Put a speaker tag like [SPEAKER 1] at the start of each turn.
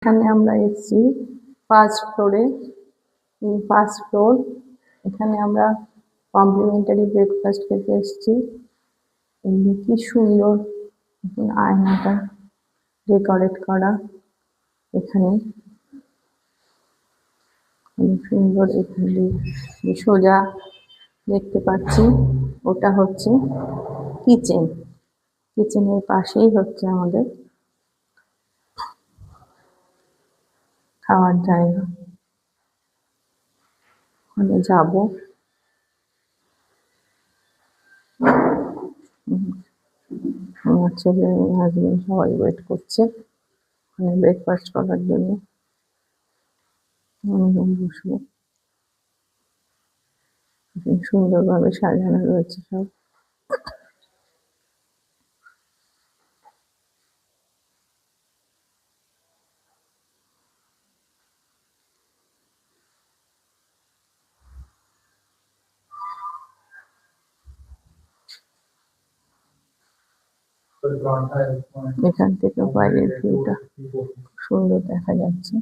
[SPEAKER 1] এখানে আমরা এসেছি ফার্স্ট ফ্লোরে। ফার্স্ট ফ্লোর, এখানে আমরা কমপ্লিমেন্টারি ব্রেকফাস্ট খেতে এসেছি। কি সুন্দর আয়নাটা ডেকোরেট করা, এখানে সুন্দর। এখানে সোজা দেখতে পাচ্ছি ওটা হচ্ছে কিচেন। কিচেনের পাশেই হচ্ছে আমাদের খাওয়ার জায়গা। ওখানে যাবো। আমার ছেলে হাজবেন্ড সবাই ওয়েট করছে ওখানে ব্রেকফাস্ট করার জন্য। বসবো। সুন্দরভাবে সাজানো রয়েছে সব। এখান থেকে বাইরের ভিউটা সুন্দর দেখা যাচ্ছে।